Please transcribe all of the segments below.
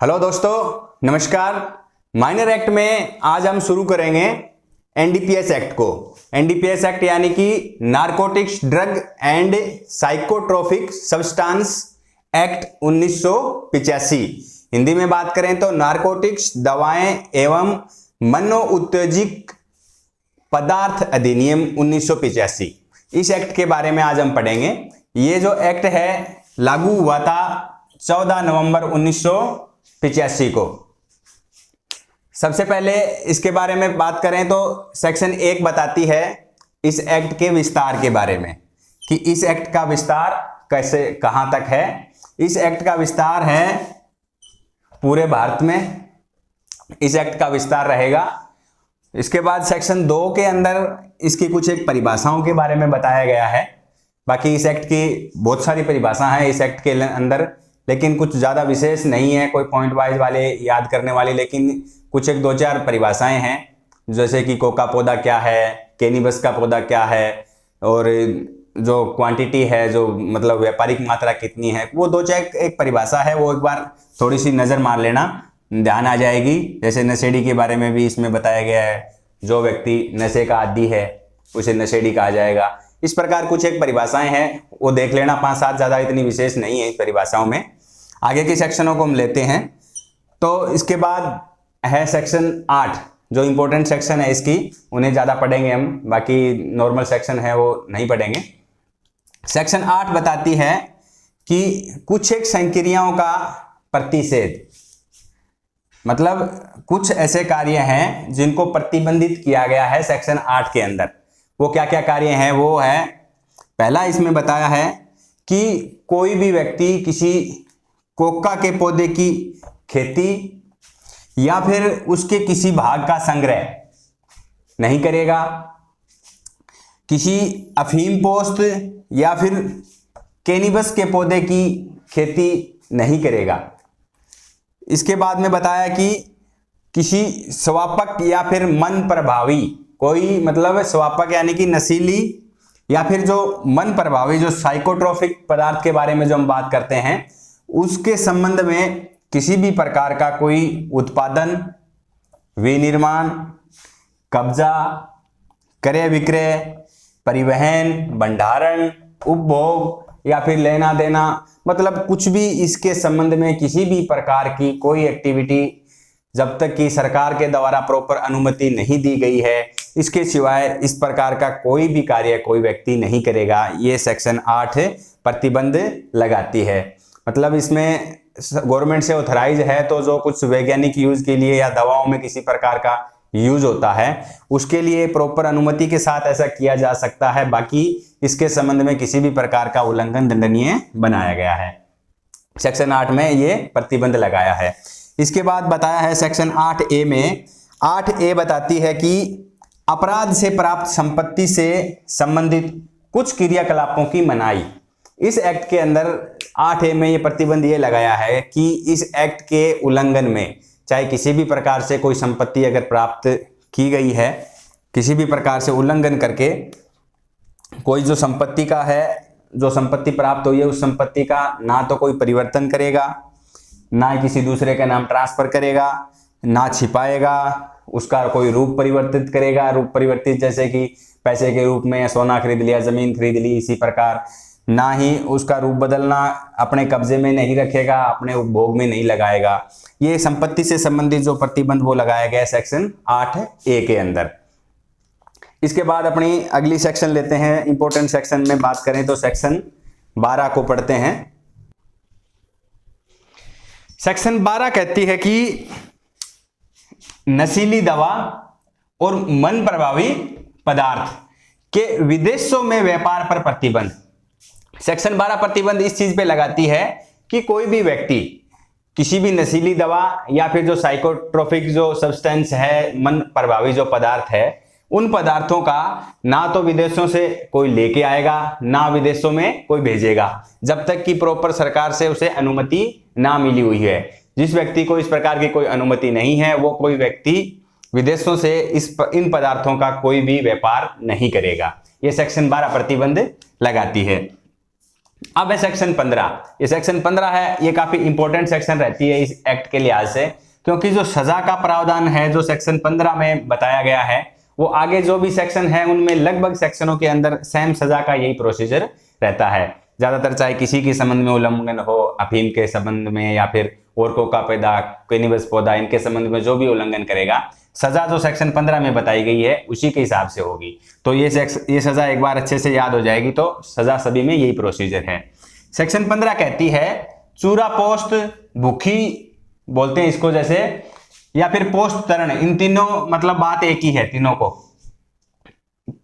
Hello दोस्तों, नमस्कार। Minor act में आज हम शुरू करेंगे एनडीपीएस एक्ट को। एनडीपीएस एक्ट यानी कि narcotics drug and psychotropic substance act 1985। Hindi में बात करें तो नारकोटिक्स दवाएं एवं मनोउत्तेजक पदार्थ अधिनियम 1985। इस एक्ट के बारे में आज हम पढ़ेंगे। ये जो एक्ट है लागू हुआ था 14 नवंबर 1985 को। सबसे पहले इसके बारे में बात करें तो सेक्शन 1 बताती है इस एक्ट के विस्तार के बारे में कि इस एक्ट का विस्तार कैसे कहां तक है। इस एक्ट का विस्तार है पूरे भारत में, इस एक्ट का विस्तार रहेगा। इसके बाद सेक्शन 2 के अंदर इसकी कुछ एक परिभाषाओं के बारे में बताया गया है। बाकी इस एक्ट की बहुत सारी परिभाषा है इस एक्ट के अंदर, लेकिन कुछ ज़्यादा विशेष नहीं है, कोई पॉइंट वाइज वाले याद करने वाले, लेकिन कुछ एक 2-4 परिभाषाएं हैं, जैसे कि कोका पौधा क्या है, कैनिबस का पौधा क्या है, और जो क्वांटिटी है, जो मतलब व्यापारिक मात्रा कितनी है, वो 2-4 एक परिभाषा है, वो एक बार थोड़ी सी नज़र मार लेना, ध्यान आ जाएगी। जैसे नशेड़ी के बारे में भी इसमें बताया गया है, जो व्यक्ति नशे का आदी है उसे नशेड़ी कहा जाएगा। इस प्रकार कुछ एक परिभाषाएं हैं, वो देख लेना, 5-7 ज़्यादा इतनी विशेष नहीं है इस परिभाषाओं में। आगे के सेक्शनों को हम लेते हैं। तो इसके बाद है सेक्शन 8, जो इंपॉर्टेंट सेक्शन है इसकी, उन्हें ज़्यादा पढ़ेंगे हम, बाकी नॉर्मल सेक्शन है वो नहीं पढ़ेंगे। सेक्शन 8 बताती है कि कुछ एक संक्रियाओं का प्रतिषेध, मतलब कुछ ऐसे कार्य हैं जिनको प्रतिबंधित किया गया है सेक्शन 8 के अंदर। वो क्या क्या कार्य हैं? वो है, पहला इसमें बताया है कि कोई भी व्यक्ति किसी कोका के पौधे की खेती या फिर उसके किसी भाग का संग्रह नहीं करेगा, किसी अफीम पोस्त या फिर कैनिबस के पौधे की खेती नहीं करेगा। इसके बाद में बताया कि किसी स्वापक या फिर मन प्रभावी, कोई मतलब स्वापक यानी कि नशीली या फिर जो मन प्रभावी, जो साइकोट्रोपिक पदार्थ के बारे में जो हम बात करते हैं, उसके संबंध में किसी भी प्रकार का कोई उत्पादन, विनिर्माण, कब्जा, क्रय विक्रय, परिवहन, भंडारण, उपभोग या फिर लेना देना, मतलब कुछ भी इसके संबंध में किसी भी प्रकार की कोई एक्टिविटी जब तक कि सरकार के द्वारा प्रॉपर अनुमति नहीं दी गई है, इसके सिवाय इस प्रकार का कोई भी कार्य कोई व्यक्ति नहीं करेगा। ये सेक्शन 8 प्रतिबंध लगाती है। मतलब इसमें गवर्नमेंट से ऑथराइज है, तो जो कुछ वैज्ञानिक यूज के लिए या दवाओं में किसी प्रकार का यूज होता है उसके लिए प्रॉपर अनुमति के साथ ऐसा किया जा सकता है। बाकी इसके संबंध में किसी भी प्रकार का उल्लंघन दंडनीय बनाया गया है। सेक्शन 8 में ये प्रतिबंध लगाया है। इसके बाद बताया है सेक्शन 8A में, 8A बताती है कि अपराध से प्राप्त संपत्ति से संबंधित कुछ क्रियाकलापों की मनाही। इस एक्ट के अंदर 8A में ये प्रतिबंध ये लगाया है कि इस एक्ट के उल्लंघन में, चाहे किसी भी प्रकार से कोई संपत्ति अगर प्राप्त की गई है, किसी भी प्रकार से उल्लंघन करके कोई जो संपत्ति का है, जो संपत्ति प्राप्त हुई है, उस संपत्ति का ना तो कोई परिवर्तन करेगा, ना किसी दूसरे का नाम ट्रांसफर करेगा, ना छिपाएगा, उसका कोई रूप परिवर्तित करेगा। रूप परिवर्तित जैसे कि पैसे के रूप में सोना खरीद लिया, जमीन खरीद ली, इसी प्रकार। ना ही उसका रूप बदलना, अपने कब्जे में नहीं रखेगा, अपने उपभोग में नहीं लगाएगा। ये संपत्ति से संबंधित जो प्रतिबंध वो लगाया गया है सेक्शन 8A के अंदर। इसके बाद अपनी अगली सेक्शन लेते हैं। इंपॉर्टेंट सेक्शन में बात करें तो सेक्शन 12 को पढ़ते हैं। सेक्शन 12 कहती है कि नशीली दवा और मन प्रभावी पदार्थ के विदेशों में व्यापार पर प्रतिबंध। सेक्शन 12 प्रतिबंध इस चीज पे लगाती है कि कोई भी व्यक्ति किसी भी नशीली दवा या फिर जो साइकोट्रोपिक जो सब्सटेंस है, मन प्रभावी जो पदार्थ है, उन पदार्थों का ना तो विदेशों से कोई लेके आएगा, ना विदेशों में कोई भेजेगा, जब तक कि प्रॉपर सरकार से उसे अनुमति ना मिली हुई है। जिस व्यक्ति को इस प्रकार की कोई अनुमति नहीं है, वो कोई व्यक्ति विदेशों से इन पदार्थों का कोई भी व्यापार नहीं करेगा। ये सेक्शन 12 प्रतिबंध लगाती है। अब है सेक्शन 15। ये सेक्शन 15 है, ये काफी इंपॉर्टेंट सेक्शन रहती है इस एक्ट के लिहाज से, क्योंकि जो सजा का प्रावधान है जो सेक्शन 15 में बताया गया है, वो आगे जो भी सेक्शन है उनमें लगभग सेक्शनों के अंदर सेम सजा का यही प्रोसीजर रहता है। ज्यादातर चाहे किसी के संबंध में उल्लंघन हो, अफीम के संबंध में या फिर और कोका पैदा, कैनिबस पौधा, इनके संबंध में जो भी उल्लंघन करेगा, सजा जो सेक्शन 15 में बताई गई है उसी के हिसाब से होगी। तो ये सजा एक बार अच्छे से याद हो जाएगी, तो सजा सभी में यही प्रोसीजर है। सेक्शन 15 कहती है चूरा पोस्ट, भूखी बोलते हैं इसको जैसे, या फिर पोस्ट तरण, इन तीनों मतलब बात एक ही है, तीनों को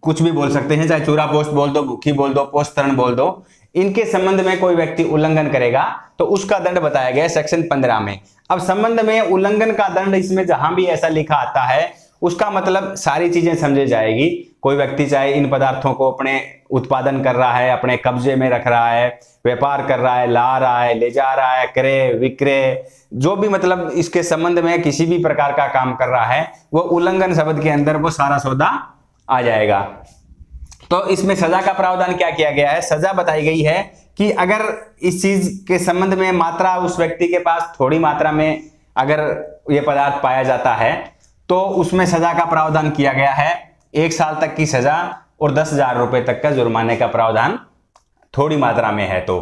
कुछ भी बोल सकते हैं, चाहे चूरा पोस्ट बोल दो, भूखी बोल दो, पोस्ट तरण बोल दो। इनके संबंध में कोई व्यक्ति उल्लंघन करेगा तो उसका दंड बताया गया है सेक्शन 15 में। अब संबंध में उल्लंघन का दंड इसमें जहां भी ऐसा लिखा आता है उसका मतलब सारी चीजें समझी जाएगी। कोई व्यक्ति चाहे इन पदार्थों को अपने उत्पादन कर रहा है, अपने कब्जे में रख रहा है, व्यापार कर रहा है, ला रहा है, ले जा रहा है, क्रय विक्रय, जो भी मतलब इसके संबंध में किसी भी प्रकार का काम कर रहा है, वो उल्लंघन शब्द के अंदर वो सारा सौदा आ जाएगा। तो इसमें सजा का प्रावधान क्या किया गया है? सजा बताई गई है कि अगर इस चीज के संबंध में मात्रा उस व्यक्ति के पास थोड़ी मात्रा में अगर ये पदार्थ पाया जाता है तो उसमें सजा का प्रावधान किया गया है 1 साल तक की सजा और 10,000 रुपए तक का जुर्माने का प्रावधान थोड़ी मात्रा में है। तो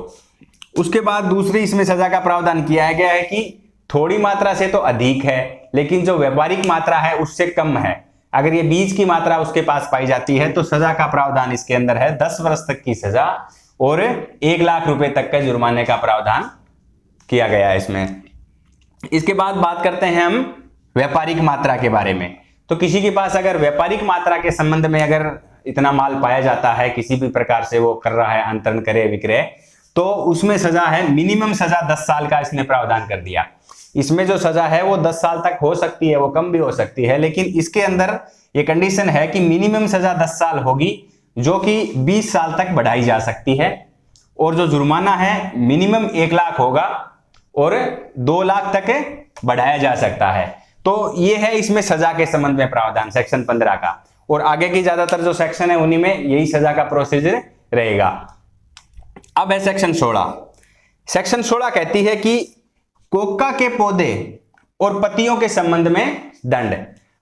उसके बाद दूसरी इसमें सजा का प्रावधान किया गया है कि थोड़ी मात्रा से तो अधिक है, लेकिन जो व्यावहारिक मात्रा है उससे कम है। अगर ये बीज की मात्रा उसके पास पाई जाती है तो सजा का प्रावधान इसके अंदर है 10 वर्ष तक की सजा और 1 लाख रुपए तक का जुर्माने का प्रावधान किया गया है इसमें। इसके बाद बात करते हैं हम व्यापारिक मात्रा के बारे में। तो किसी के पास अगर व्यापारिक मात्रा के संबंध में अगर इतना माल पाया जाता है, किसी भी प्रकार से वो कर रहा है अंतरण क्रय विक्रय, तो उसमें सजा है मिनिमम सजा 10 साल का इसने प्रावधान कर दिया। इसमें जो सजा है वो 10 साल तक हो सकती है, वो कम भी हो सकती है, लेकिन इसके अंदर ये कंडीशन है कि मिनिमम सजा 10 साल होगी जो कि 20 साल तक बढ़ाई जा सकती है, और जो जुर्माना है मिनिमम 1 लाख होगा और 2 लाख तक बढ़ाया जा सकता है। तो ये है इसमें सजा के संबंध में प्रावधान सेक्शन 15 का, और आगे की ज्यादातर जो सेक्शन है उन्हीं में यही सजा का प्रोसीजर रहेगा। अब है सेक्शन 16। सेक्शन 16 कहती है कि कोका के पौधे और पत्तियों के संबंध में दंड,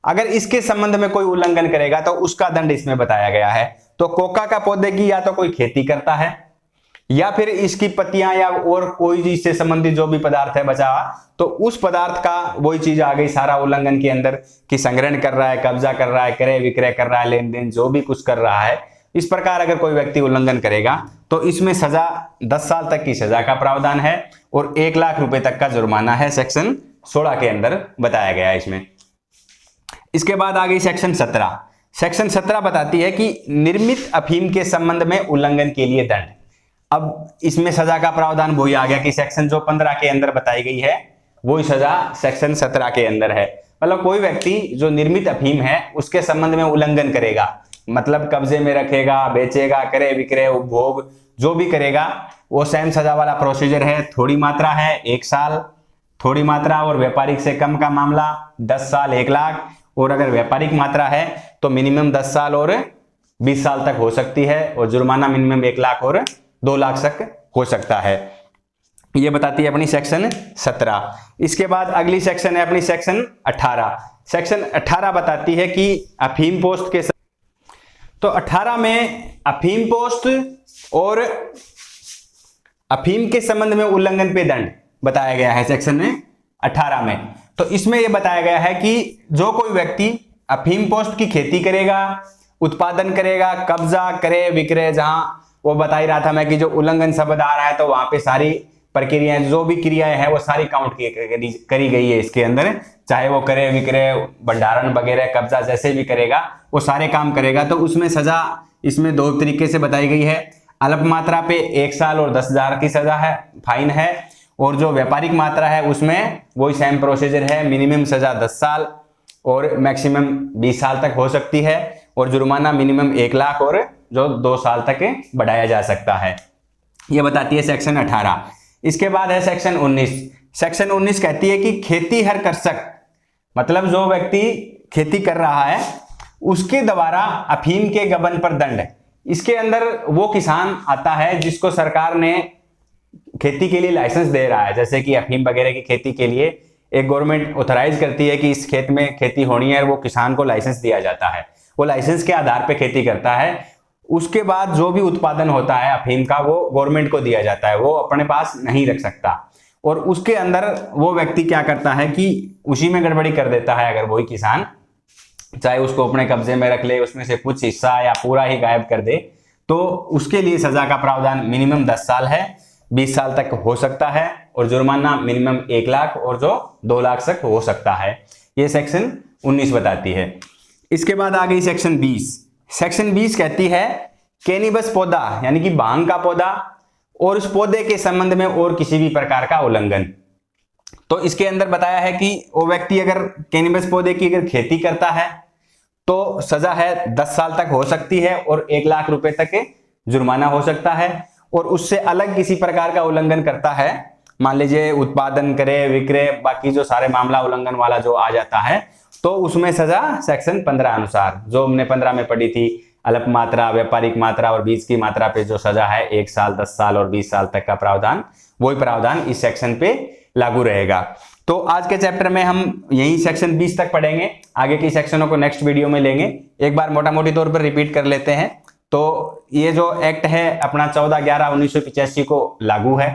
अगर इसके संबंध में कोई उल्लंघन करेगा तो उसका दंड इसमें बताया गया है। तो कोका का पौधे की या तो कोई खेती करता है या फिर इसकी पत्तियां या और कोई इससे संबंधित जो भी पदार्थ है बचा, तो उस पदार्थ का वही चीज आ गई सारा उल्लंघन के अंदर कि संग्रहण कर रहा है, कब्जा कर रहा है, क्रय विक्रय कर रहा है, लेन देन जो भी कुछ कर रहा है, इस प्रकार अगर कोई व्यक्ति उल्लंघन करेगा तो इसमें सजा 10 साल तक की सजा का प्रावधान है और 1 लाख रुपए तक का जुर्माना है, सेक्शन 16 के अंदर बताया गया है इसमें। इसके बाद आ गई सेक्शन 17। सेक्शन 17 बताती है कि निर्मित अफीम के संबंध में उल्लंघन के लिए दंड। अब इसमें सजा का प्रावधान वही आ गया कि सेक्शन जो 15 के अंदर बताई गई है वही सजा सेक्शन 17 के अंदर है। मतलब कोई व्यक्ति जो निर्मित अफीम है उसके संबंध में उल्लंघन करेगा, मतलब कब्जे में रखेगा, बेचेगा, क्रय विक्रय, उपभोग जो भी करेगा, वो सेम सजा वाला प्रोसीजर है। थोड़ी मात्रा है 1 साल, थोड़ी मात्रा और व्यापारिक से कम का मामला 10 साल 1 लाख, और अगर व्यापारिक मात्रा है तो मिनिमम 10 साल और 20 साल तक हो सकती है, और जुर्माना मिनिमम 1 लाख और 2 लाख तक हो सकता है। ये बताती है अपनी सेक्शन 17। इसके बाद अगली सेक्शन है अपनी सेक्शन 18। सेक्शन 18 बताती है कि अफीम पोस्ट के, तो 18 में अफीम पोस्ट और अफीम के संबंध में उल्लंघन पे दंड बताया गया है सेक्शन 18 में। तो इसमें यह बताया गया है कि जो कोई व्यक्ति अफीम पोस्ट की खेती करेगा, उत्पादन करेगा, कब्जा क्रय विक्रय, जहां वो बता ही रहा था मैं कि जो उल्लंघन शब्द आ रहा है तो वहां पे सारी प्रक्रियाएं जो भी क्रियाएं हैं वो सारी काउंट करी गई है इसके अंदर, चाहे वो क्रय विक्रय, भंडारण वगैरह, कब्जा जैसे भी करेगा वो सारे काम करेगा। तो उसमें सजा इसमें 2 तरीके से बताई गई है। अल्प मात्रा पे 1 साल और 10,000 की सजा है, फाइन है, और जो व्यापारिक मात्रा है उसमें वही सेम प्रोसीजर है, मिनिमम सजा 10 साल और मैक्सिमम 20 साल तक हो सकती है, और जुर्माना मिनिमम 1 लाख और जो 2 साल तक बढ़ाया जा सकता है। यह बताती है सेक्शन 18। इसके बाद है सेक्शन 19। सेक्शन 19 कहती है कि खेती हर कृषक, मतलब जो व्यक्ति खेती कर रहा है उसके द्वारा अफीम के गबन पर दंड। इसके अंदर वो किसान आता है जिसको सरकार ने खेती के लिए लाइसेंस दे रहा है, जैसे कि अफीम वगैरह की खेती के लिए एक गवर्नमेंट ऑथराइज करती है कि इस खेत में खेती होनी है, वो किसान को लाइसेंस दिया जाता है, वो लाइसेंस के आधार पे खेती करता है। उसके बाद जो भी उत्पादन होता है अफीम का वो गवर्नमेंट को दिया जाता है, वो अपने पास नहीं रख सकता। और उसके अंदर वो व्यक्ति क्या करता है कि उसी में गड़बड़ी कर देता है, अगर वही किसान चाहे उसको अपने कब्जे में रख ले, उसमें से कुछ हिस्सा या पूरा ही गायब कर दे, तो उसके लिए सजा का प्रावधान मिनिमम 10 साल है, 20 साल तक हो सकता है, और जुर्माना मिनिमम 1 लाख और जो 2 लाख तक हो सकता है। ये सेक्शन 19 बताती है। इसके बाद आ गई सेक्शन 20। सेक्शन 20 कहती है कैनिबस पौधा यानी कि भांग का पौधा और उस पौधे के संबंध में और किसी भी प्रकार का उल्लंघन। तो इसके अंदर बताया है कि वो व्यक्ति अगर कैनिबस पौधे की अगर खेती करता है तो सजा है 10 साल तक हो सकती है और 1 लाख रुपए तक जुर्माना हो सकता है। और उससे अलग किसी प्रकार का उल्लंघन करता है, मान लीजिए उत्पादन करे, विक्रय, बाकी जो सारे मामला उल्लंघन वाला जो आ जाता है, तो उसमें सजा सेक्शन 15 अनुसार जो हमने 15 में पढ़ी थी, अल्प मात्रा, व्यापारिक मात्रा और बीज की मात्रा पे जो सजा है 1 साल, 10 साल और 20 साल तक का प्रावधान, वही प्रावधान इस सेक्शन पे लागू रहेगा। तो आज के चैप्टर में हम यही सेक्शन 20 तक पढ़ेंगे, आगे की सेक्शनों को नेक्स्ट वीडियो में लेंगे। एक बार मोटा मोटी तौर पर रिपीट कर लेते हैं। तो ये जो एक्ट है अपना 14/11/1985 को लागू है।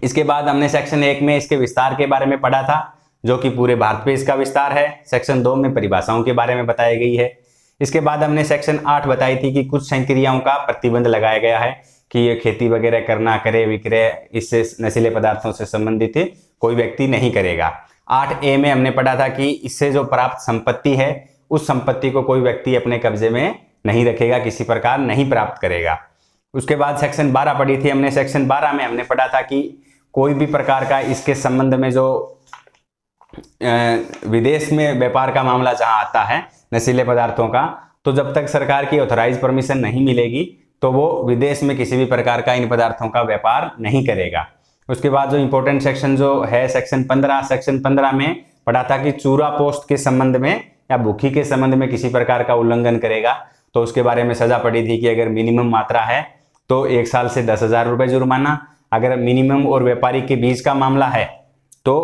इसके बाद हमने सेक्शन 1 में इसके विस्तार के बारे में पढ़ा था, जो कि पूरे भारत पे इसका विस्तार है। सेक्शन 2 में परिभाषाओं के बारे में बताई गई है। इसके बाद हमने सेक्शन 8 बताई थी कि कुछ संक्रियाओं का प्रतिबंध लगाया गया है कि ये खेती वगैरह करना, करे, विक्रय, इससे नशीले पदार्थों से संबंधित कोई व्यक्ति नहीं करेगा। 8A में हमने पढ़ा था कि इससे जो प्राप्त संपत्ति है उस संपत्ति को कोई व्यक्ति अपने कब्जे में नहीं रखेगा, किसी प्रकार नहीं प्राप्त करेगा। उसके बाद सेक्शन 12 पढ़ी थी हमने। सेक्शन 12 में हमने पढ़ा था कि कोई भी प्रकार का इसके संबंध में जो विदेश में व्यापार का मामला जहां आता है नशीले पदार्थों का, तो जब तक सरकार की ऑथराइज परमिशन नहीं मिलेगी तो वो विदेश में किसी भी प्रकार का इन पदार्थों का व्यापार नहीं करेगा। उसके बाद जो इंपॉर्टेंट सेक्शन जो है सेक्शन 15, सेक्शन 15 में पढ़ा था कि चूरा पोस्ट के संबंध में या भूखी के संबंध में किसी प्रकार का उल्लंघन करेगा तो उसके बारे में सजा पड़ी थी कि अगर मिनिमम मात्रा है तो 1 साल से 10,000 रुपए जुर्माना, अगर मिनिमम और व्यापारिक के बीच का मामला है तो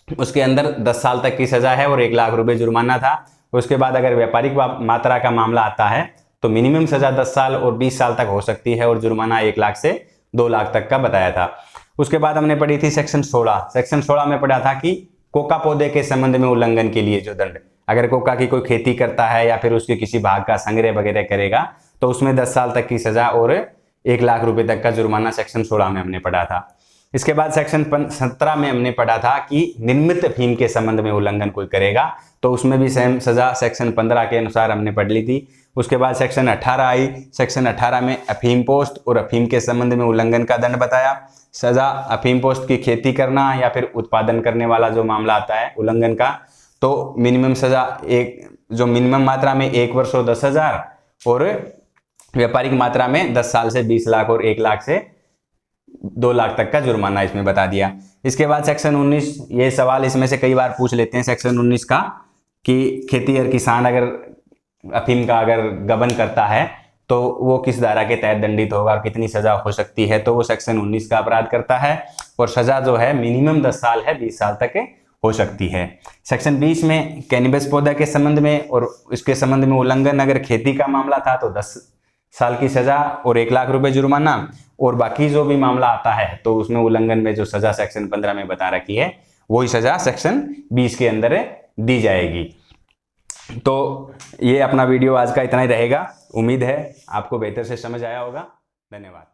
उसके अंदर 10 साल तक की सजा है और 1 लाख रुपए जुर्माना था। उसके बाद अगर व्यापारिक मात्रा का मामला आता है तो मिनिमम सजा 10 साल और 20 साल तक हो सकती है और जुर्माना 1 लाख से 2 लाख तक का बताया था। उसके बाद हमने पढ़ी थी सेक्शन 16। सेक्शन 16 में पढ़ा था कि कोका पौधे के संबंध में उल्लंघन के लिए जो दंड, अगर कोका की कोई खेती करता है या फिर उसके किसी भाग का संग्रह वगैरह करेगा तो उसमें 10 साल तक की सजा और 1 लाख रुपए तक का जुर्माना सेक्शन 16 में हमने पढ़ा था। इसके बाद सेक्शन 17 में हमने पढ़ा था कि निर्मित अफीम के संबंध में उल्लंघन कोई करेगा तो उसमें भी सेम सजा सेक्शन 15 के अनुसार हमने पढ़ ली थी। उसके बाद सेक्शन 18 आई। सेक्शन 18 में अफीम पोस्ट और अफीम के संबंध में उल्लंघन का दंड बताया। सजा अफीम पोस्ट की खेती करना या फिर उत्पादन करने वाला जो मामला आता है उल्लंघन का, तो मिनिमम सजा जो मिनिमम मात्रा में 1 वर्ष और 10,000 और व्यापारिक मात्रा में 10 साल से 20 लाख और 1 लाख से 2 लाख तक का जुर्माना इसमें बता दिया। इसके बाद सेक्शन 19, ये सवाल इसमें से कई बार पूछ लेते हैं सेक्शन 19 का कि खेती और किसान अगर अफीम का अगर गबन करता है तो वो किस धारा के तहत दंडित होगा और कितनी सजा हो सकती है, तो वो सेक्शन 19 का अपराध करता है और सजा जो है मिनिमम 10 साल है, 20 साल तक हो सकती है। सेक्शन 20 में कैनिबस पौधा के संबंध में और इसके संबंध में उल्लंघन अगर खेती का मामला था तो 10 साल की सजा और 1 लाख रुपए जुर्माना, और बाकी जो भी मामला आता है तो उसमें उल्लंघन में जो सजा सेक्शन 15 में बता रखी है वही सजा सेक्शन 20 के अंदर दी जाएगी। तो ये अपना वीडियो आज का इतना ही रहेगा। उम्मीद है आपको बेहतर से समझ आया होगा। धन्यवाद।